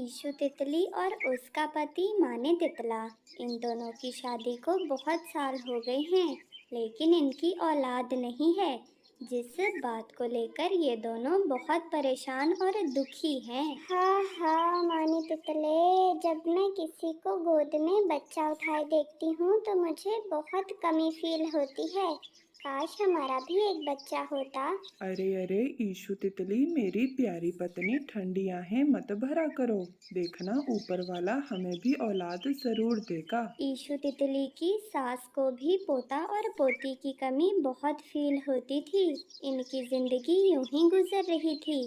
Issue तितली और उसका पति माने तितला। इन दोनों की शादी को बहुत साल हो गए हैं, लेकिन इनकी औलाद नहीं है, जिस बात को लेकर ये दोनों बहुत परेशान और दुखी हैं। हाँ हाँ मानी तितले, जब मैं किसी को गोद में बच्चा उठाए देखती हूँ तो मुझे बहुत कमी फील होती है। काश हमारा भी एक बच्चा होता। अरे अरे ईशु तितली, मेरी प्यारी पत्नी, ठंडी आहें मत भरा करो। देखना, ऊपर वाला हमें भी औलाद जरूर देगा। ईशु तितली की सास को भी पोता और पोती की कमी बहुत फील होती थी। इनकी जिंदगी यूं ही गुजर रही थी।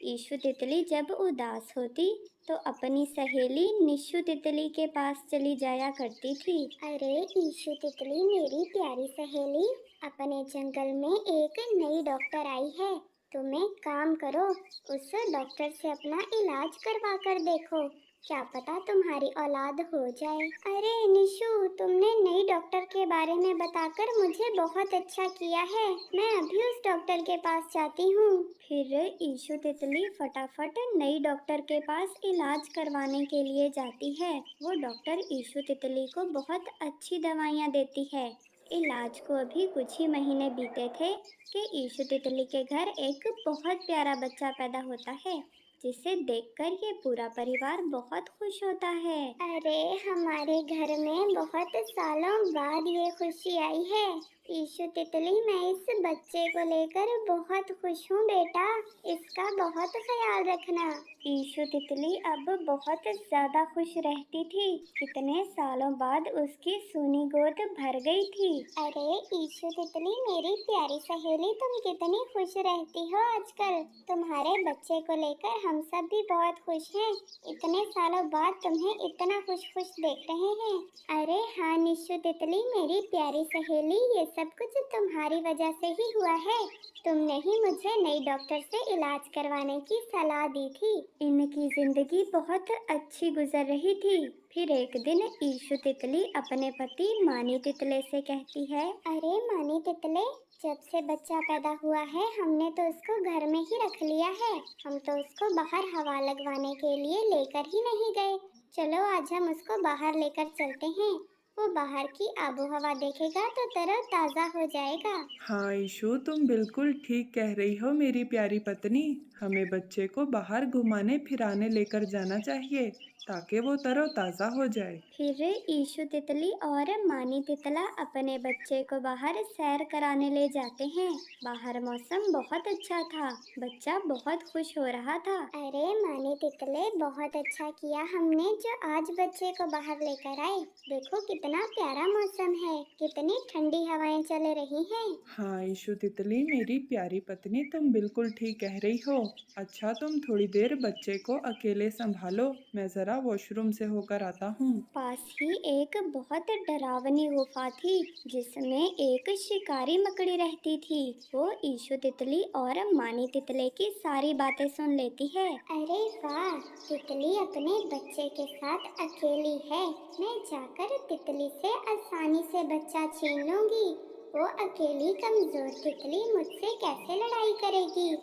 ईशु तितली जब उदास होती तो अपनी सहेली निशु तितली के पास चली जाया करती थी। अरे ईशु तितली मेरी प्यारी सहेली, अपने जंगल में एक नई डॉक्टर आई है। तुम एक काम करो, उस डॉक्टर से अपना इलाज करवा कर देखो, क्या पता तुम्हारी औलाद हो जाए। अरे निशु, तुमने नई डॉक्टर के बारे में बताकर मुझे बहुत अच्छा किया है। मैं अभी उस डॉक्टर के पास जाती हूँ। फिर ईशु तितली फटाफट नई डॉक्टर के पास इलाज करवाने के लिए जाती है। वो डॉक्टर ईशु तितली को बहुत अच्छी दवाइयाँ देती है। इलाज को अभी कुछ ही महीने बीते थे कि ईशु तितली के घर एक बहुत प्यारा बच्चा पैदा होता है, जिसे देखकर ये पूरा परिवार बहुत खुश होता है। अरे हमारे घर में बहुत सालों बाद ये खुशी आई है। ईशु तितली, मैं इस बच्चे को लेकर बहुत खुश हूँ बेटा, इसका बहुत ख्याल रखना। ईशु तितली अब बहुत ज्यादा खुश रहती थी। कितने सालों बाद उसकी सूनी गोद भर गई थी। अरे ईशु तितली मेरी प्यारी सहेली, तुम कितनी खुश रहती हो आजकल। तुम्हारे बच्चे को लेकर हम सब भी बहुत खुश हैं। इतने सालों बाद तुम्हें इतना खुश खुश देख रहे हैं। अरे हाँ निशु तितली मेरी प्यारी सहेली, ये सब कुछ तुम्हारी वजह से ही हुआ है। तुमने ही मुझे नई डॉक्टर से इलाज करवाने की सलाह दी थी। इनकी जिंदगी बहुत अच्छी गुजर रही थी। फिर एक दिन ईशु तितली अपने पति मानी तितले से कहती है, अरे मानी तितले, जब से बच्चा पैदा हुआ है हमने तो उसको घर में ही रख लिया है। हम तो उसको बाहर हवा लगवाने के लिए लेकर ही नहीं गए। चलो आज हम उसको बाहर लेकर चलते हैं। वो बाहर की आबो हवा देखेगा तो तरोताजा हो जाएगा। हाँ ईशु, तुम बिल्कुल ठीक कह रही हो मेरी प्यारी पत्नी। हमें बच्चे को बाहर घुमाने फिराने लेकर जाना चाहिए, ताकि वो तरोताजा हो जाए। फिर ईशु तितली और मानी तितला अपने बच्चे को बाहर सैर कराने ले जाते हैं। बाहर मौसम बहुत अच्छा था। बच्चा बहुत खुश हो रहा था। अरे मानी तितले, बहुत अच्छा किया हमने जो आज बच्चे को बाहर लेकर आए। देखो कितना प्यारा मौसम है, कितनी ठंडी हवाएं चल रही हैं। हाँ ईशु तितली मेरी प्यारी पत्नी, तुम बिल्कुल ठीक कह रही हो। अच्छा, तुम थोड़ी देर बच्चे को अकेले संभालो, मैं जरा वॉशरूम से होकर आता हूँ। पास ही एक बहुत डरावनी गुफा थी, जिसमें एक शिकारी मकड़ी रहती थी। वो ईशु तितली और मानी तितले की सारी बातें सुन लेती है। अरे वाह, तितली अपने बच्चे के साथ अकेली है। मैं जाकर तितली से आसानी से बच्चा छीन लूंगी। वो अकेली कमजोर तितली मुझसे कैसे लड़ाई करेगी।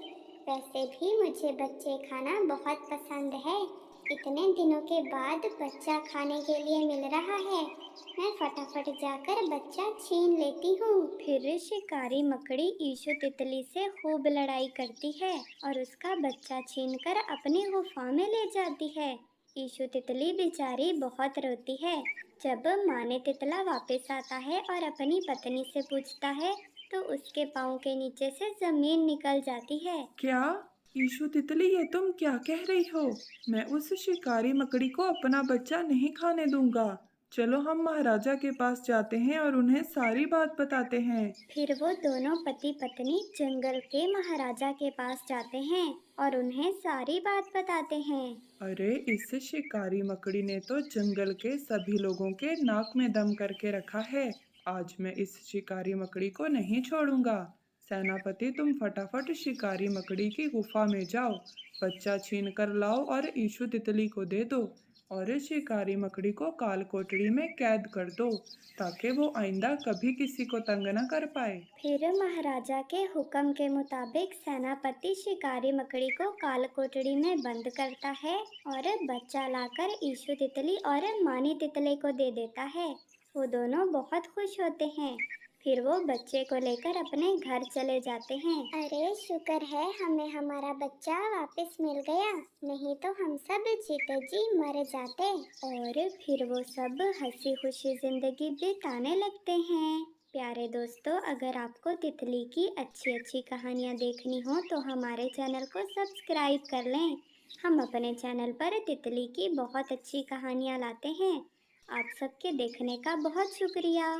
वैसे भी मुझे बच्चे खाना बहुत पसंद है। इतने दिनों के बाद बच्चा खाने के लिए मिल रहा है। मैं फटाफट जाकर बच्चा छीन लेती हूँ। फिर शिकारी मकड़ी ईशु तितली से खूब लड़ाई करती है और उसका बच्चा छीनकर अपनी गुफा में ले जाती है। ईशु तितली बेचारी बहुत रोती है। जब माने तितला वापस आता है और अपनी पत्नी से पूछता है, तो उसके पाँव के नीचे से जमीन निकल जाती है। क्या? ईशु तितली, ये तुम क्या कह रही हो? मैं उस शिकारी मकड़ी को अपना बच्चा नहीं खाने दूंगा। चलो हम महाराजा के पास जाते हैं और उन्हें सारी बात बताते हैं। फिर वो दोनों पति पत्नी जंगल के महाराजा के पास जाते हैं और उन्हें सारी बात बताते हैं। अरे इस शिकारी मकड़ी ने तो जंगल के सभी लोगों के नाक में दम करके रखा है। आज मैं इस शिकारी मकड़ी को नहीं छोड़ूंगा। सेनापति, तुम फटाफट शिकारी मकड़ी की गुफा में जाओ, बच्चा छीन कर लाओ और ईशु तितली को दे दो। और इस शिकारी मकड़ी को काल कोठड़ी में कैद कर दो ताकि वो आइंदा कभी किसी को तंग न कर पाए। फिर महाराजा के हुक्म के मुताबिक सेनापति शिकारी मकड़ी को काल कोठड़ी में बंद करता है और बच्चा लाकर ईशु तितली और मानी तितली को दे देता है। वो दोनों बहुत खुश होते हैं। फिर वो बच्चे को लेकर अपने घर चले जाते हैं। अरे शुक्र है हमें हमारा बच्चा वापस मिल गया, नहीं तो हम सब जीते जी मर जाते। और फिर वो सब हंसी खुशी जिंदगी बिताने लगते हैं। प्यारे दोस्तों, अगर आपको तितली की अच्छी अच्छी कहानियाँ देखनी हो तो हमारे चैनल को सब्सक्राइब कर लें। हम अपने चैनल पर तितली की बहुत अच्छी कहानियाँ लाते हैं। आप सबके देखने का बहुत शुक्रिया।